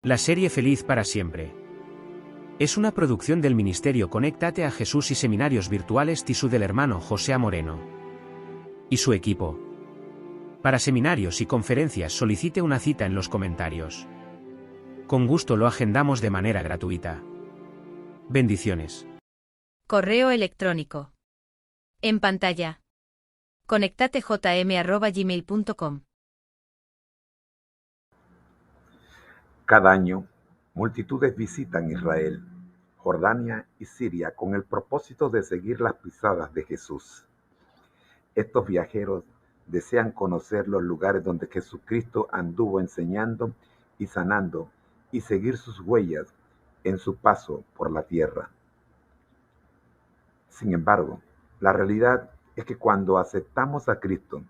La serie Feliz para Siempre es una producción del Ministerio Conéctate a Jesús y Seminarios Virtuales TISU del hermano José A. Moreno y su equipo. Para seminarios y conferencias solicite una cita en los comentarios. Con gusto lo agendamos de manera gratuita. Bendiciones. Correo electrónico. En pantalla. conectatejm@gmail.com. Cada año, multitudes visitan Israel, Jordania y Siria con el propósito de seguir las pisadas de Jesús. Estos viajeros desean conocer los lugares donde Jesucristo anduvo enseñando y sanando y seguir sus huellas en su paso por la tierra. Sin embargo, la realidad es que cuando aceptamos a Cristo,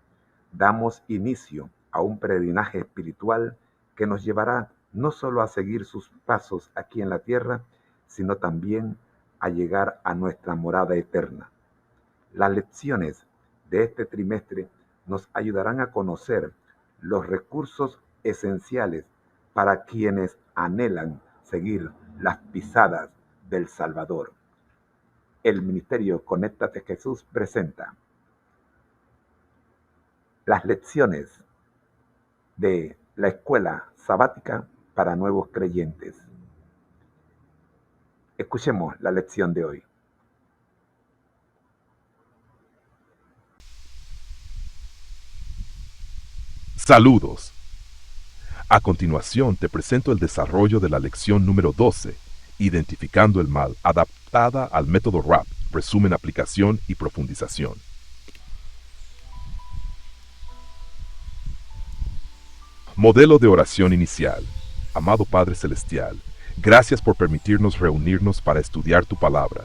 damos inicio a un peregrinaje espiritual que nos llevará no solo a seguir sus pasos aquí en la tierra, sino también a llegar a nuestra morada eterna. Las lecciones de este trimestre nos ayudarán a conocer los recursos esenciales para quienes anhelan seguir las pisadas del Salvador. El Ministerio Conéctate Jesús presenta las lecciones de la Escuela Sabática para Nuevos Creyentes. Escuchemos la lección de hoy. Saludos. A continuación te presento el desarrollo de la lección número 12, Identificando el mal, adaptada al método RAP, resumen, aplicación y profundización. Modelo de oración inicial. Amado Padre Celestial, gracias por permitirnos reunirnos para estudiar tu palabra.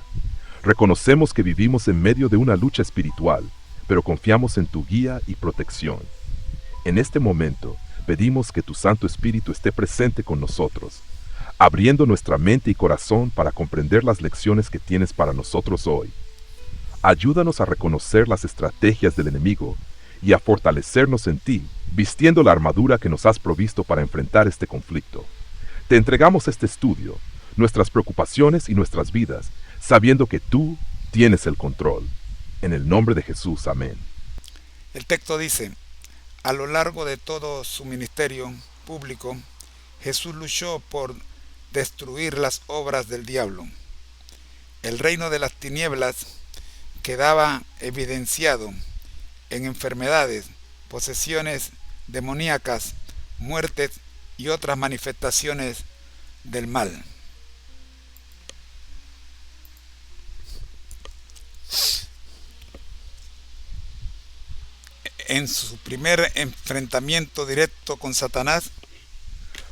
Reconocemos que vivimos en medio de una lucha espiritual, pero confiamos en tu guía y protección. En este momento, pedimos que tu Santo Espíritu esté presente con nosotros, abriendo nuestra mente y corazón para comprender las lecciones que tienes para nosotros hoy. Ayúdanos a reconocer las estrategias del enemigo y a fortalecernos en ti, vistiendo la armadura que nos has provisto para enfrentar este conflicto. Te entregamos este estudio, nuestras preocupaciones y nuestras vidas, sabiendo que tú tienes el control. En el nombre de Jesús, amén. El texto dice: a lo largo de todo su ministerio público, Jesús luchó por destruir las obras del diablo. El reino de las tinieblas quedaba evidenciado en enfermedades, posesiones demoníacas, muertes y otras manifestaciones del mal. En su primer enfrentamiento directo con Satanás.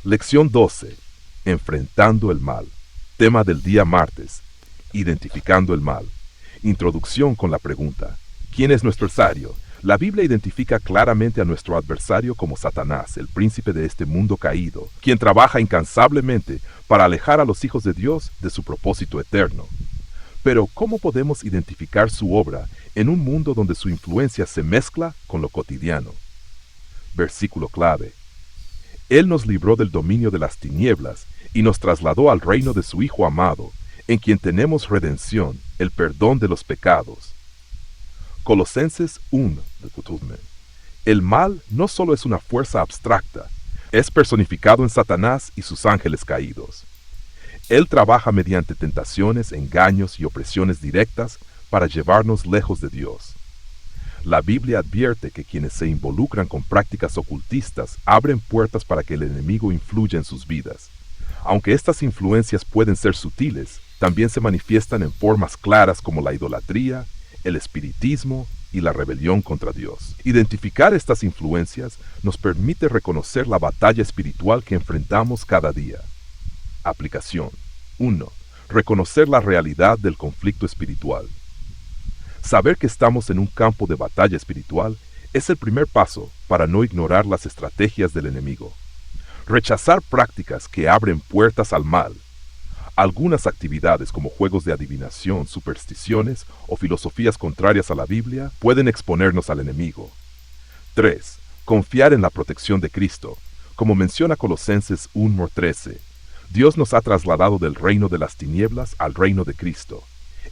Lección 12. Enfrentando el mal. Tema del día martes. Identificando el mal. Introducción con la pregunta: ¿quién es nuestro adversario? La Biblia identifica claramente a nuestro adversario como Satanás, el príncipe de este mundo caído, quien trabaja incansablemente para alejar a los hijos de Dios de su propósito eterno. Pero, ¿cómo podemos identificar su obra en un mundo donde su influencia se mezcla con lo cotidiano? Versículo clave. Él nos libró del dominio de las tinieblas y nos trasladó al reino de su Hijo amado, en quien tenemos redención, el perdón de los pecados. Colosenses 1. El mal no solo es una fuerza abstracta, es personificado en Satanás y sus ángeles caídos. Él trabaja mediante tentaciones, engaños y opresiones directas para llevarnos lejos de Dios. La Biblia advierte que quienes se involucran con prácticas ocultistas abren puertas para que el enemigo influya en sus vidas. Aunque estas influencias pueden ser sutiles, también se manifiestan en formas claras como la idolatría, el espiritismo y la rebelión contra Dios. Identificar estas influencias nos permite reconocer la batalla espiritual que enfrentamos cada día. Aplicación. 1. Reconocer la realidad del conflicto espiritual. Saber que estamos en un campo de batalla espiritual es el primer paso para no ignorar las estrategias del enemigo. Rechazar prácticas que abren puertas al mal. Algunas actividades como juegos de adivinación, supersticiones o filosofías contrarias a la Biblia pueden exponernos al enemigo. 3. Confiar en la protección de Cristo. Como menciona Colosenses 1:13, Dios nos ha trasladado del reino de las tinieblas al reino de Cristo.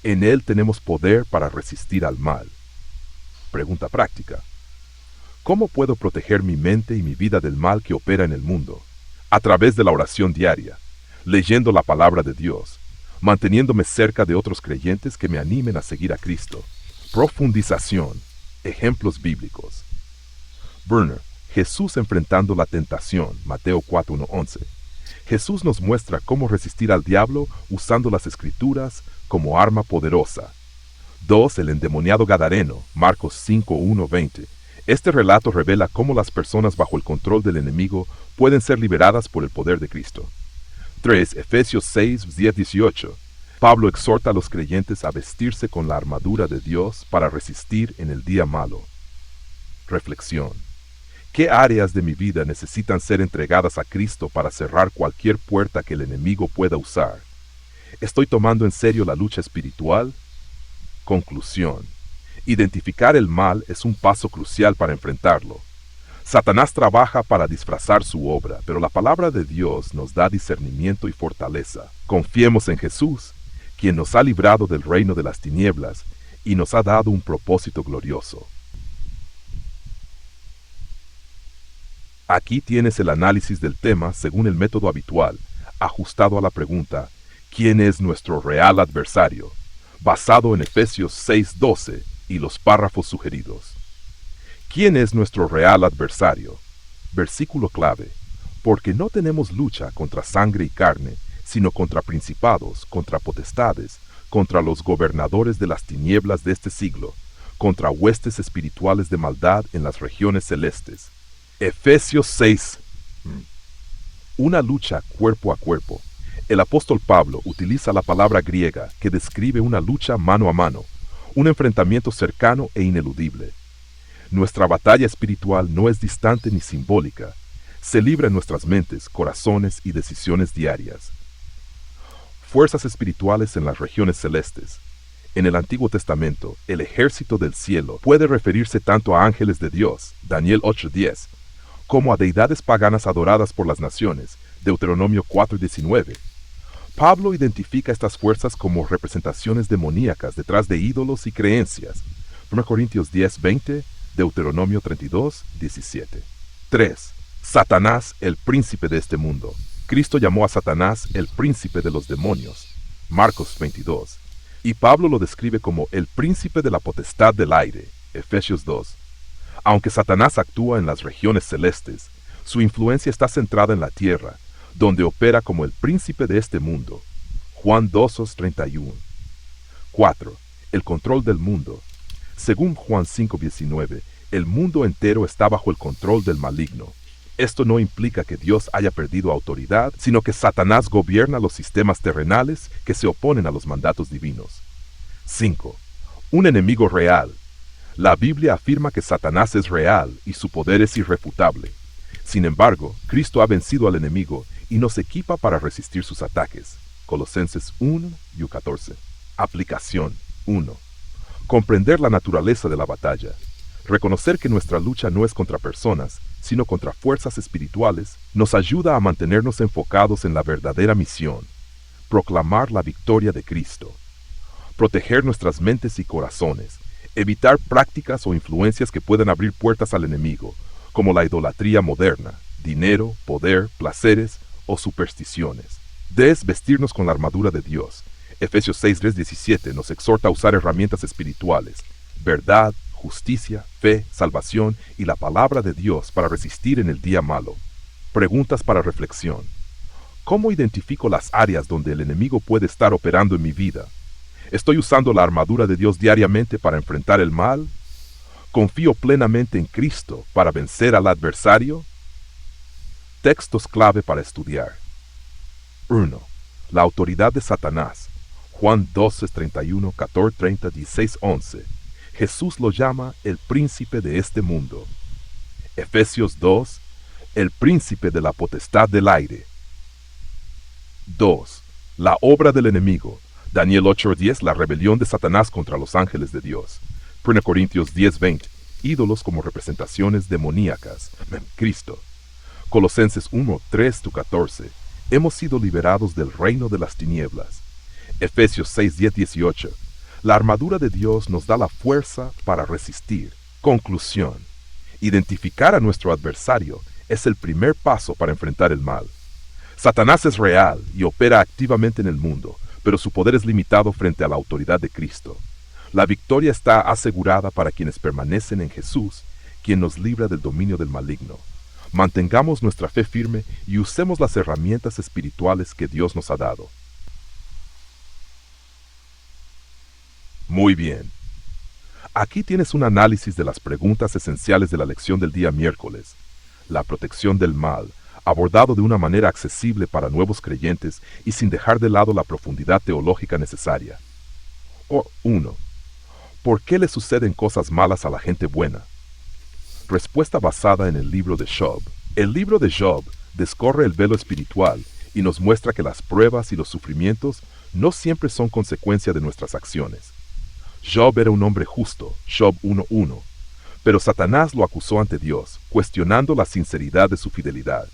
En Él tenemos poder para resistir al mal. Pregunta práctica. ¿Cómo puedo proteger mi mente y mi vida del mal que opera en el mundo? A través de la oración diaria, leyendo la palabra de Dios, manteniéndome cerca de otros creyentes que me animen a seguir a Cristo. Profundización. Ejemplos bíblicos. Burner, Jesús enfrentando la tentación, Mateo 4:1-11. Jesús nos muestra cómo resistir al diablo usando las Escrituras como arma poderosa. 2. El endemoniado gadareno, Marcos 5:1-20. Este relato revela cómo las personas bajo el control del enemigo pueden ser liberadas por el poder de Cristo. 3. Efesios 6:10-18. Pablo exhorta a los creyentes a vestirse con la armadura de Dios para resistir en el día malo. Reflexión. ¿Qué áreas de mi vida necesitan ser entregadas a Cristo para cerrar cualquier puerta que el enemigo pueda usar? ¿Estoy tomando en serio la lucha espiritual? Conclusión. Identificar el mal es un paso crucial para enfrentarlo. Satanás trabaja para disfrazar su obra, pero la palabra de Dios nos da discernimiento y fortaleza. Confiemos en Jesús, quien nos ha librado del reino de las tinieblas y nos ha dado un propósito glorioso. Aquí tienes el análisis del tema según el método habitual, ajustado a la pregunta, ¿quién es nuestro real adversario?, basado en Efesios 6:12 y los párrafos sugeridos. ¿Quién es nuestro real adversario? Versículo clave, porque no tenemos lucha contra sangre y carne, sino contra principados, contra potestades, contra los gobernadores de las tinieblas de este siglo, contra huestes espirituales de maldad en las regiones celestes. Efesios 6. Una lucha cuerpo a cuerpo. El apóstol Pablo utiliza la palabra griega que describe una lucha mano a mano, un enfrentamiento cercano e ineludible. Nuestra batalla espiritual no es distante ni simbólica, se libra en nuestras mentes, corazones y decisiones diarias. Fuerzas espirituales en las regiones celestes. En el Antiguo Testamento, el ejército del cielo puede referirse tanto a ángeles de Dios, Daniel 8:10, como a deidades paganas adoradas por las naciones, Deuteronomio 4:19. Pablo identifica estas fuerzas como representaciones demoníacas detrás de ídolos y creencias, 1 Corintios 10:20, Deuteronomio 32:17. 3. Satanás, el príncipe de este mundo. Cristo llamó a Satanás el príncipe de los demonios, Marcos 22, y Pablo lo describe como el príncipe de la potestad del aire, Efesios 2. Aunque Satanás actúa en las regiones celestes, su influencia está centrada en la tierra, donde opera como el príncipe de este mundo, Juan 2:31. 4. El control del mundo. Según Juan 5:19, el mundo entero está bajo el control del maligno. Esto no implica que Dios haya perdido autoridad, sino que Satanás gobierna los sistemas terrenales que se oponen a los mandatos divinos. 5. Un enemigo real. La Biblia afirma que Satanás es real y su poder es irrefutable. Sin embargo, Cristo ha vencido al enemigo y nos equipa para resistir sus ataques. Colosenses 1:14. Aplicación 1. Comprender la naturaleza de la batalla. Reconocer que nuestra lucha no es contra personas, sino contra fuerzas espirituales, nos ayuda a mantenernos enfocados en la verdadera misión: proclamar la victoria de Cristo. Proteger nuestras mentes y corazones. Evitar prácticas o influencias que puedan abrir puertas al enemigo, como la idolatría moderna, dinero, poder, placeres o supersticiones. Vestirnos con la armadura de Dios. Efesios 6:17 nos exhorta a usar herramientas espirituales, verdad, justicia, fe, salvación y la palabra de Dios para resistir en el día malo. Preguntas para reflexión. ¿Cómo identifico las áreas donde el enemigo puede estar operando en mi vida? ¿Estoy usando la armadura de Dios diariamente para enfrentar el mal? ¿Confío plenamente en Cristo para vencer al adversario? Textos clave para estudiar. 1. La autoridad de Satanás. Juan 12:31, 14:30, 16:11. Jesús lo llama el príncipe de este mundo. Efesios 2. El príncipe de la potestad del aire. 2. La obra del enemigo. Daniel 8:10, la rebelión de Satanás contra los ángeles de Dios. 1 Corintios 10:20, ídolos como representaciones demoníacas. Cristo. Colosenses 1, 3-14. Hemos sido liberados del reino de las tinieblas. Efesios 6, 10, 18. La armadura de Dios nos da la fuerza para resistir. Conclusión. Identificar a nuestro adversario es el primer paso para enfrentar el mal. Satanás es real y opera activamente en el mundo, pero su poder es limitado frente a la autoridad de Cristo. La victoria está asegurada para quienes permanecen en Jesús, quien nos libra del dominio del maligno. Mantengamos nuestra fe firme y usemos las herramientas espirituales que Dios nos ha dado. Muy bien. Aquí tienes un análisis de las preguntas esenciales de la lección del día miércoles. La protección del mal, abordado de una manera accesible para nuevos creyentes y sin dejar de lado la profundidad teológica necesaria. 1. ¿Por qué le suceden cosas malas a la gente buena? Respuesta basada en el libro de Job. El libro de Job descorre el velo espiritual y nos muestra que las pruebas y los sufrimientos no siempre son consecuencia de nuestras acciones. Job era un hombre justo, Job 1:1, pero Satanás lo acusó ante Dios, cuestionando la sinceridad de su fidelidad.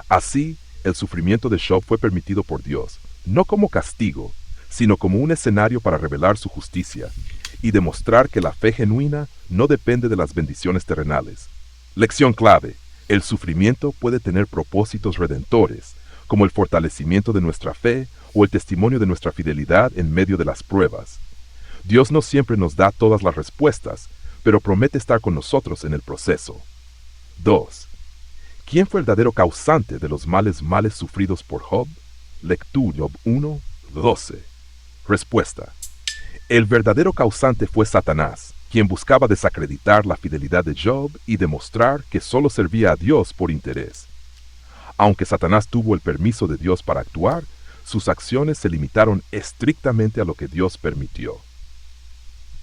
Así, el sufrimiento de Job fue permitido por Dios, no como castigo, sino como un escenario para revelar su justicia y demostrar que la fe genuina no depende de las bendiciones terrenales. Lección clave: el sufrimiento puede tener propósitos redentores, como el fortalecimiento de nuestra fe o el testimonio de nuestra fidelidad en medio de las pruebas. Dios no siempre nos da todas las respuestas, pero promete estar con nosotros en el proceso. 2. ¿Quién fue el verdadero causante de los males sufridos por Job? Lectura Job 1:12. Respuesta: el verdadero causante fue Satanás, quien buscaba desacreditar la fidelidad de Job y demostrar que solo servía a Dios por interés. Aunque Satanás tuvo el permiso de Dios para actuar, sus acciones se limitaron estrictamente a lo que Dios permitió.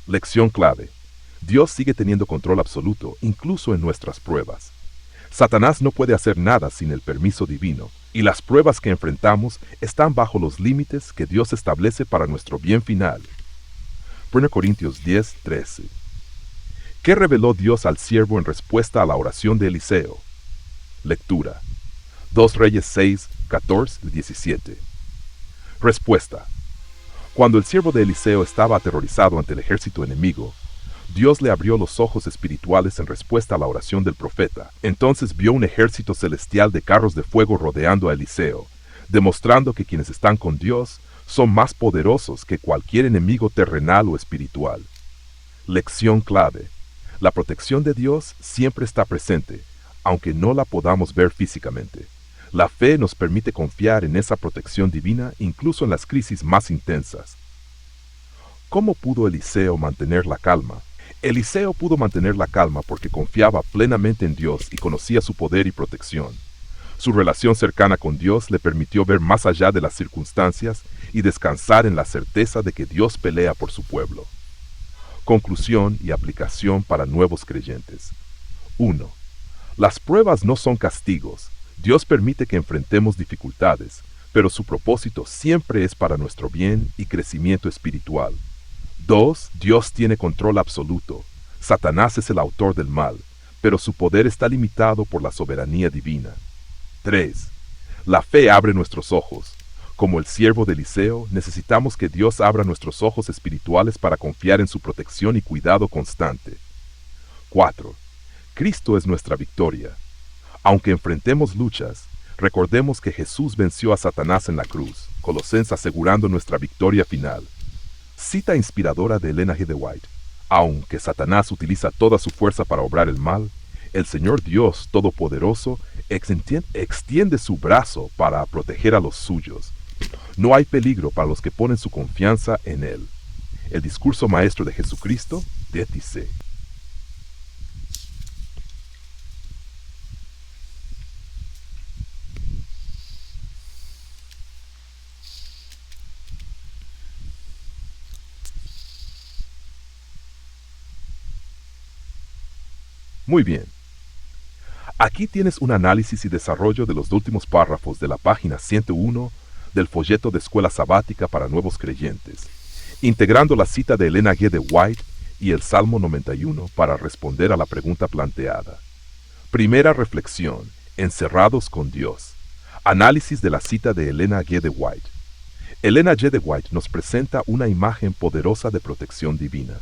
Lección clave: Dios sigue teniendo control absoluto, incluso en nuestras pruebas. Satanás no puede hacer nada sin el permiso divino, y las pruebas que enfrentamos están bajo los límites que Dios establece para nuestro bien final. 1 Corintios 10:13. ¿Qué reveló Dios al siervo en respuesta a la oración de Eliseo? Lectura 2 Reyes 6:14-17. Respuesta: cuando el siervo de Eliseo estaba aterrorizado ante el ejército enemigo, Dios le abrió los ojos espirituales en respuesta a la oración del profeta. Entonces vio un ejército celestial de carros de fuego rodeando a Eliseo, demostrando que quienes están con Dios son más poderosos que cualquier enemigo terrenal o espiritual. Lección clave: la protección de Dios siempre está presente, aunque no la podamos ver físicamente. La fe nos permite confiar en esa protección divina incluso en las crisis más intensas. ¿Cómo pudo Eliseo mantener la calma? Eliseo pudo mantener la calma porque confiaba plenamente en Dios y conocía su poder y protección. Su relación cercana con Dios le permitió ver más allá de las circunstancias y descansar en la certeza de que Dios pelea por su pueblo. Conclusión y aplicación para nuevos creyentes. 1. Las pruebas no son castigos. Dios permite que enfrentemos dificultades, pero su propósito siempre es para nuestro bien y crecimiento espiritual. 2. Dios tiene control absoluto. Satanás es el autor del mal, pero su poder está limitado por la soberanía divina. 3. La fe abre nuestros ojos. Como el siervo de Eliseo, necesitamos que Dios abra nuestros ojos espirituales para confiar en su protección y cuidado constante. 4. Cristo es nuestra victoria. Aunque enfrentemos luchas, recordemos que Jesús venció a Satanás en la cruz, Colosenses asegurando nuestra victoria final. Cita inspiradora de Ellen G. White: aunque Satanás utiliza toda su fuerza para obrar el mal, el Señor Dios Todopoderoso extiende su brazo para proteger a los suyos. No hay peligro para los que ponen su confianza en Él. El discurso maestro de Jesucristo dice: muy bien. Aquí tienes un análisis y desarrollo de los últimos párrafos de la página 101 del folleto de Escuela Sabática para Nuevos Creyentes, integrando la cita de Ellen G. White y el Salmo 91 para responder a la pregunta planteada. Primera reflexión: Encerrados con Dios. Análisis de la cita de Ellen G. de White. Ellen G. de White nos presenta una imagen poderosa de protección divina.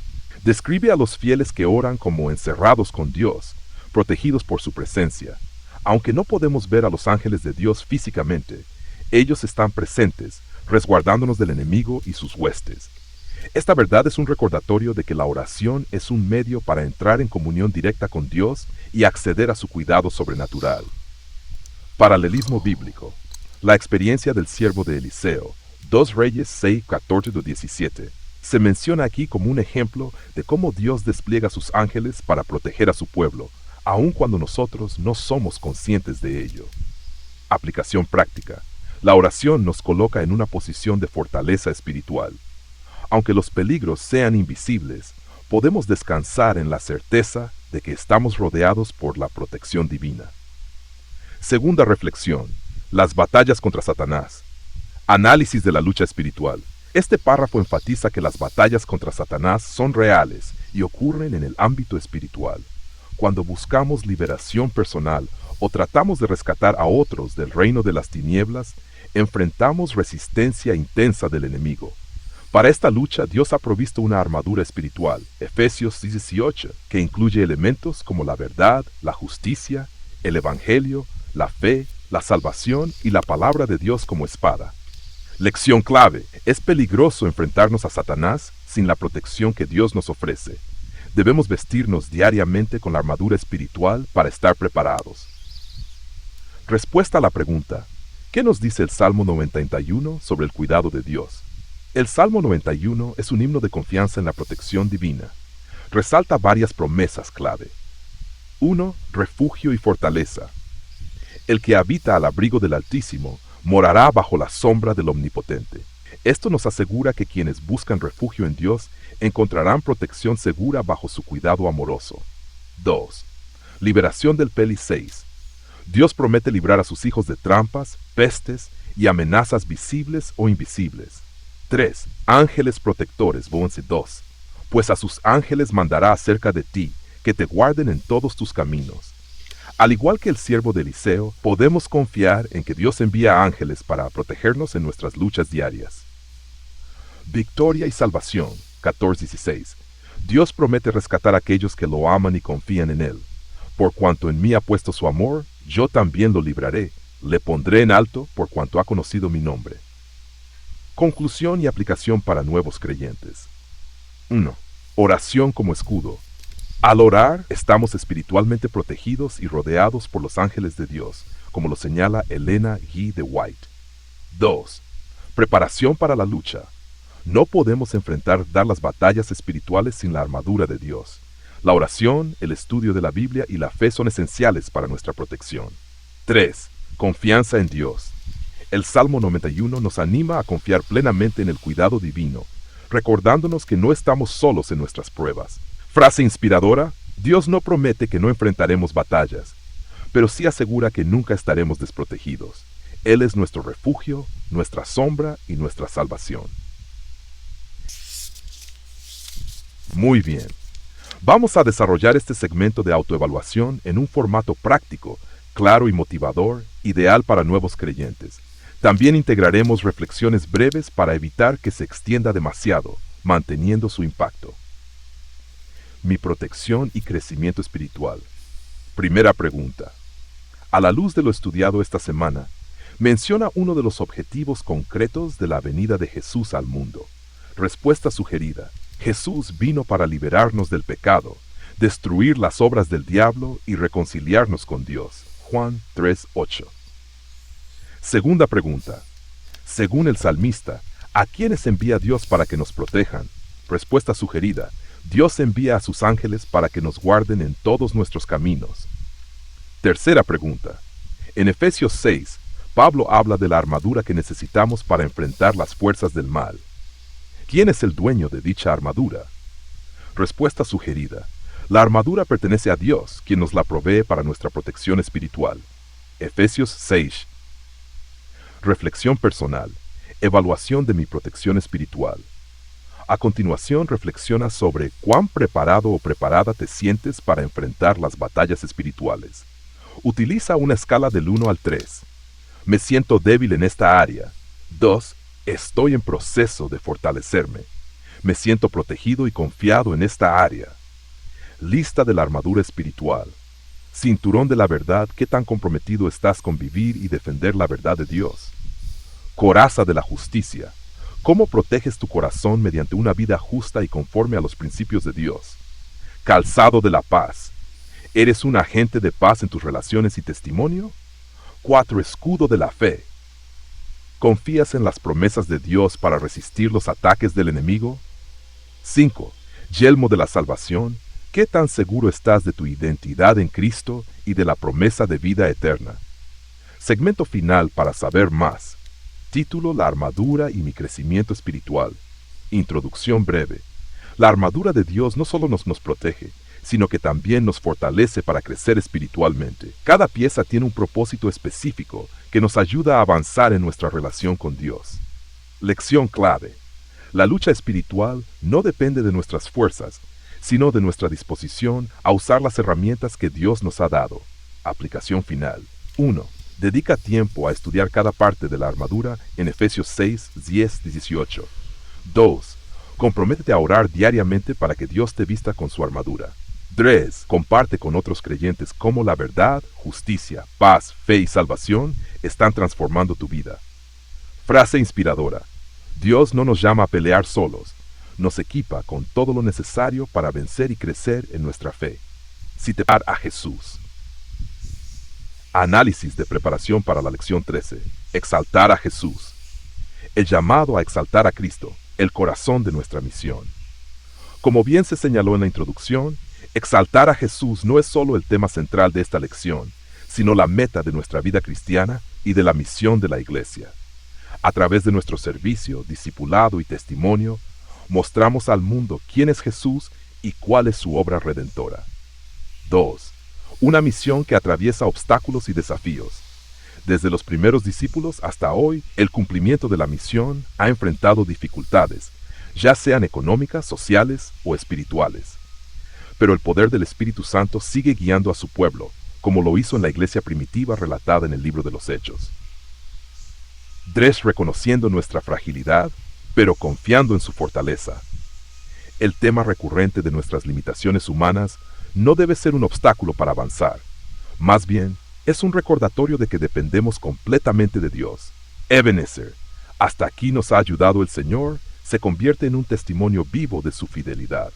Describe a los fieles que oran como encerrados con Dios, protegidos por su presencia. Aunque no podemos ver a los ángeles de Dios físicamente, ellos están presentes, resguardándonos del enemigo y sus huestes. Esta verdad es un recordatorio de que la oración es un medio para entrar en comunión directa con Dios y acceder a su cuidado sobrenatural. Paralelismo bíblico. La experiencia del siervo de Eliseo, 2 Reyes 6, 14-17, se menciona aquí como un ejemplo de cómo Dios despliega sus ángeles para proteger a su pueblo, aun cuando nosotros no somos conscientes de ello. Aplicación práctica. La oración nos coloca en una posición de fortaleza espiritual. Aunque los peligros sean invisibles, podemos descansar en la certeza de que estamos rodeados por la protección divina. Segunda reflexión. Las batallas contra Satanás. Análisis de la lucha espiritual. Este párrafo enfatiza que las batallas contra Satanás son reales y ocurren en el ámbito espiritual. Cuando buscamos liberación personal o tratamos de rescatar a otros del reino de las tinieblas, enfrentamos resistencia intensa del enemigo. Para esta lucha, Dios ha provisto una armadura espiritual, Efesios 18, que incluye elementos como la verdad, la justicia, el evangelio, la fe, la salvación y la palabra de Dios como espada. Lección clave: es peligroso enfrentarnos a Satanás sin la protección que Dios nos ofrece. Debemos vestirnos diariamente con la armadura espiritual para estar preparados. Respuesta a la pregunta: ¿qué nos dice el Salmo 91 sobre el cuidado de Dios? El Salmo 91 es un himno de confianza en la protección divina. Resalta varias promesas clave. 1. Refugio y fortaleza. El que habita al abrigo del Altísimo morará bajo la sombra del Omnipotente. Esto nos asegura que quienes buscan refugio en Dios encontrarán protección segura bajo su cuidado amoroso. 2. Liberación del Peli 6. Dios promete librar a sus hijos de trampas, pestes y amenazas visibles o invisibles. 3. Ángeles protectores, Boense 2. Pues a sus ángeles mandará acerca de ti, que te guarden en todos tus caminos. Al igual que el siervo de Eliseo, podemos confiar en que Dios envía ángeles para protegernos en nuestras luchas diarias. Victoria y salvación, 14:16. Dios promete rescatar a aquellos que lo aman y confían en Él. Por cuanto en mí ha puesto su amor, yo también lo libraré. Le pondré en alto por cuanto ha conocido mi nombre. Conclusión y aplicación para nuevos creyentes. 1. Oración como escudo. Al orar, estamos espiritualmente protegidos y rodeados por los ángeles de Dios, como lo señala Ellen G. de White. 2. Preparación para la lucha. No podemos enfrentar las batallas espirituales sin la armadura de Dios. La oración, el estudio de la Biblia y la fe son esenciales para nuestra protección. 3. Confianza en Dios. El Salmo 91 nos anima a confiar plenamente en el cuidado divino, recordándonos que no estamos solos en nuestras pruebas. Frase inspiradora: Dios no promete que no enfrentaremos batallas, pero sí asegura que nunca estaremos desprotegidos. Él es nuestro refugio, nuestra sombra y nuestra salvación. Muy bien. Vamos a desarrollar este segmento de autoevaluación en un formato práctico, claro y motivador, ideal para nuevos creyentes. También integraremos reflexiones breves para evitar que se extienda demasiado, manteniendo su impacto. Mi protección y crecimiento espiritual. Primera pregunta. A la luz de lo estudiado esta semana, menciona uno de los objetivos concretos de la venida de Jesús al mundo. Respuesta sugerida: Jesús vino para liberarnos del pecado, destruir las obras del diablo y reconciliarnos con Dios. Juan 3:8. Segunda pregunta. Según el salmista, ¿a quiénes envía Dios para que nos protejan? Respuesta sugerida: Dios envía a sus ángeles para que nos guarden en todos nuestros caminos. Tercera pregunta. En Efesios 6, Pablo habla de la armadura que necesitamos para enfrentar las fuerzas del mal. ¿Quién es el dueño de dicha armadura? Respuesta sugerida: la armadura pertenece a Dios, quien nos la provee para nuestra protección espiritual. Efesios 6. Reflexión personal. Evaluación de mi protección espiritual. A continuación, reflexiona sobre cuán preparado o preparada te sientes para enfrentar las batallas espirituales. Utiliza una escala del 1 al 3. Me siento débil en esta área. 2. Estoy en proceso de fortalecerme. Me siento protegido y confiado en esta área. Lista de la armadura espiritual. Cinturón de la verdad, ¿qué tan comprometido estás con vivir y defender la verdad de Dios? Coraza de la justicia. ¿Cómo proteges tu corazón mediante una vida justa y conforme a los principios de Dios? Calzado de la paz. ¿Eres un agente de paz en tus relaciones y testimonio? 4. Escudo de la fe. ¿Confías en las promesas de Dios para resistir los ataques del enemigo? 5. Yelmo de la salvación. ¿Qué tan seguro estás de tu identidad en Cristo y de la promesa de vida eterna? Segmento final para saber más. Título: La armadura y mi crecimiento espiritual. Introducción breve. La armadura de Dios no solo nos protege, sino que también nos fortalece para crecer espiritualmente. Cada pieza tiene un propósito específico que nos ayuda a avanzar en nuestra relación con Dios. Lección clave. La lucha espiritual no depende de nuestras fuerzas, sino de nuestra disposición a usar las herramientas que Dios nos ha dado. Aplicación final. 1. Dedica tiempo a estudiar cada parte de la armadura en Efesios 6, 10, 18. 2. Comprométete a orar diariamente para que Dios te vista con su armadura. 3. Comparte con otros creyentes cómo la verdad, justicia, paz, fe y salvación están transformando tu vida. Frase inspiradora. Dios no nos llama a pelear solos. Nos equipa con todo lo necesario para vencer y crecer en nuestra fe. Citar a Jesús. Análisis de preparación para la lección 13. Exaltar a Jesús. El llamado a exaltar a Cristo, el corazón de nuestra misión. Como bien se señaló en la introducción, exaltar a Jesús no es solo el tema central de esta lección, sino la meta de nuestra vida cristiana y de la misión de la Iglesia. A través de nuestro servicio, discipulado y testimonio, mostramos al mundo quién es Jesús y cuál es su obra redentora. 2. Una misión que atraviesa obstáculos y desafíos. Desde los primeros discípulos hasta hoy, el cumplimiento de la misión ha enfrentado dificultades, ya sean económicas, sociales o espirituales. Pero el poder del Espíritu Santo sigue guiando a su pueblo, como lo hizo en la iglesia primitiva relatada en el libro de los Hechos. 3. Reconociendo nuestra fragilidad, pero confiando en su fortaleza. El tema recurrente de nuestras limitaciones humanas no debe ser un obstáculo para avanzar. Más bien, es un recordatorio de que dependemos completamente de Dios. Ebenezer, hasta aquí nos ha ayudado el Señor, se convierte en un testimonio vivo de su fidelidad.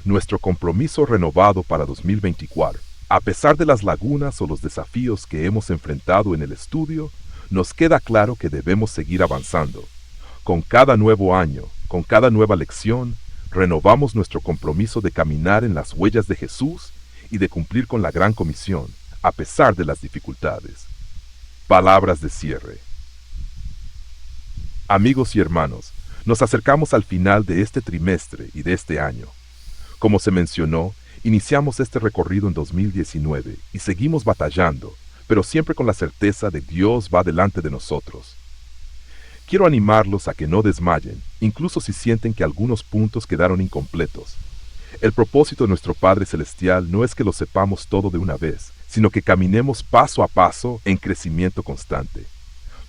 Nuestro compromiso renovado para 2024, a pesar de las lagunas o los desafíos que hemos enfrentado en el estudio, nos queda claro que debemos seguir avanzando. Con cada nuevo año, con cada nueva lección, renovamos nuestro compromiso de caminar en las huellas de Jesús y de cumplir con la gran comisión, a pesar de las dificultades. Palabras de cierre. Amigos y hermanos, nos acercamos al final de este trimestre y de este año. Como se mencionó, iniciamos este recorrido en 2019 y seguimos batallando, pero siempre con la certeza de que Dios va delante de nosotros. Quiero animarlos a que no desmayen, incluso si sienten que algunos puntos quedaron incompletos. El propósito de nuestro Padre Celestial no es que lo sepamos todo de una vez, sino que caminemos paso a paso en crecimiento constante.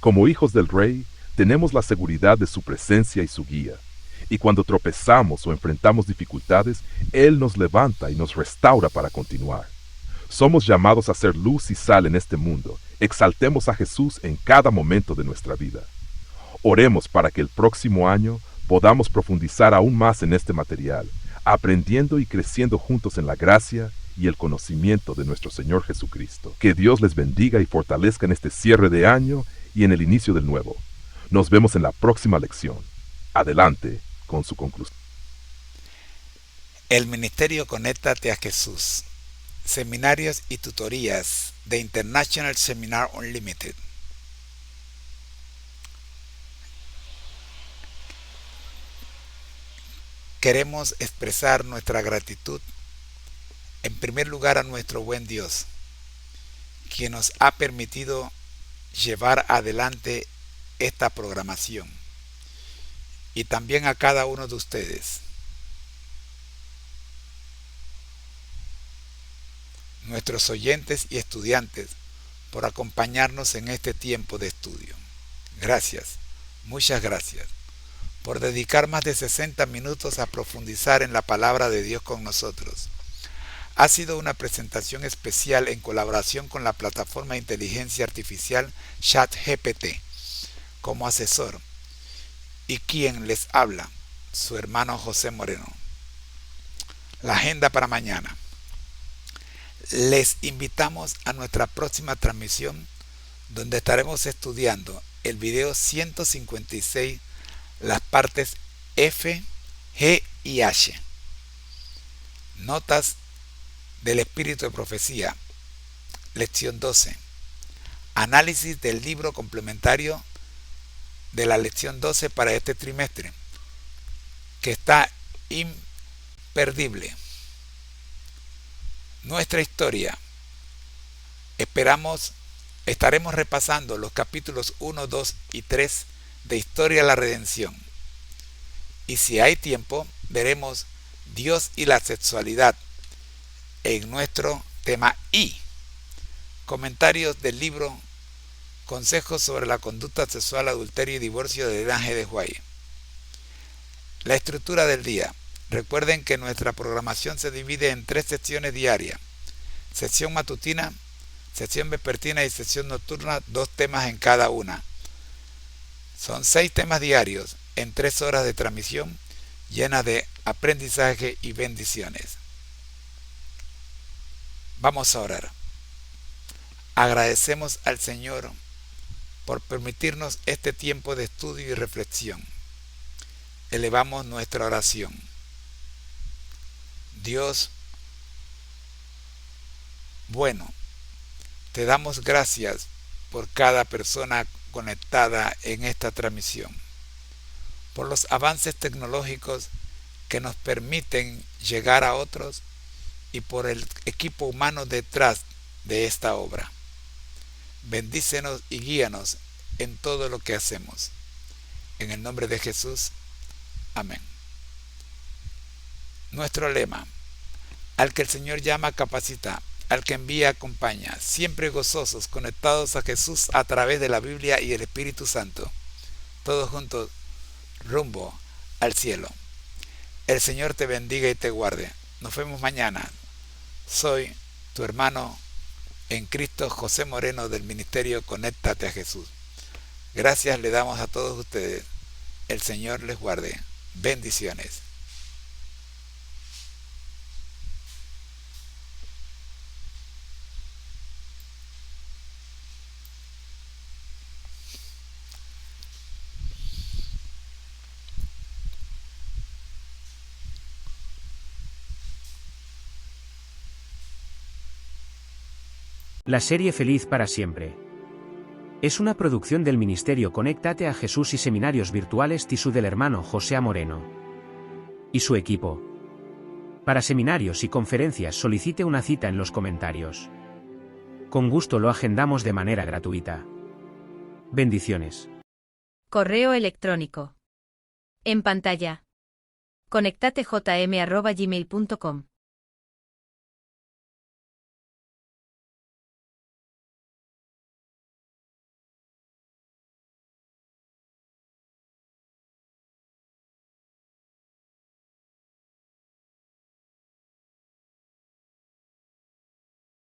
Como hijos del Rey, tenemos la seguridad de su presencia y su guía. Y cuando tropezamos o enfrentamos dificultades, Él nos levanta y nos restaura para continuar. Somos llamados a ser luz y sal en este mundo. Exaltemos a Jesús en cada momento de nuestra vida. Oremos para que el próximo año podamos profundizar aún más en este material, aprendiendo y creciendo juntos en la gracia y el conocimiento de nuestro Señor Jesucristo. Que Dios les bendiga y fortalezca en este cierre de año y en el inicio del nuevo. Nos vemos en la próxima lección. Adelante con su conclusión. El Ministerio Conéctate a Jesús. Seminarios y tutorías de International Seminar Unlimited. Queremos expresar nuestra gratitud en primer lugar a nuestro buen Dios, quien nos ha permitido llevar adelante esta programación, y también a cada uno de ustedes. nuestros oyentes y estudiantes, por acompañarnos en este tiempo de estudio. Gracias, muchas gracias, por dedicar más de 60 minutos a profundizar en la palabra de Dios con nosotros. Ha sido una presentación especial en colaboración con la plataforma de inteligencia artificial ChatGPT como asesor, y quien les habla, su hermano José Moreno. La agenda para mañana. Les invitamos a nuestra próxima transmisión, donde estaremos estudiando el video 156, las partes F, G y H. Notas del espíritu de profecía. Lección 12. Análisis del libro complementario de la lección 12 para este trimestre, que está imperdible. Nuestra historia. Estaremos repasando los capítulos 1, 2 y 3 de Historia de la Redención. Y si hay tiempo, veremos Dios y la sexualidad en nuestro tema I. Comentarios del libro Consejos sobre la conducta sexual, adulterio y divorcio de Ellen G. de White. La estructura del día. Recuerden que nuestra programación se divide en 3 secciones diarias: sección matutina, sección vespertina y sección nocturna, 2 temas en cada una. Son 6 temas diarios en 3 horas de transmisión llenas de aprendizaje y bendiciones. Vamos a orar. Agradecemos al Señor por permitirnos este tiempo de estudio y reflexión. Elevamos nuestra oración. Dios bueno, te damos gracias por cada persona conectada en esta transmisión, por los avances tecnológicos que nos permiten llegar a otros y por el equipo humano detrás de esta obra. Bendícenos y guíanos en todo lo que hacemos. En el nombre de Jesús. Amén. Nuestro lema: al que el Señor llama, capacita; al que envía, acompaña. Siempre gozosos, conectados a Jesús a través de la Biblia y el Espíritu Santo. Todos juntos, rumbo al cielo. El Señor te bendiga y te guarde. Nos vemos mañana. Soy tu hermano en Cristo, José Moreno, del Ministerio Conéctate a Jesús. Gracias le damos a todos ustedes. El Señor les guarde. Bendiciones. La serie Feliz para siempre es una producción del Ministerio Conéctate a Jesús y Seminarios Virtuales TISU del hermano José Moreno y su equipo. Para seminarios y conferencias solicite una cita en los comentarios. Con gusto lo agendamos de manera gratuita. Bendiciones. Correo electrónico. En pantalla. conectatejm@gmail.com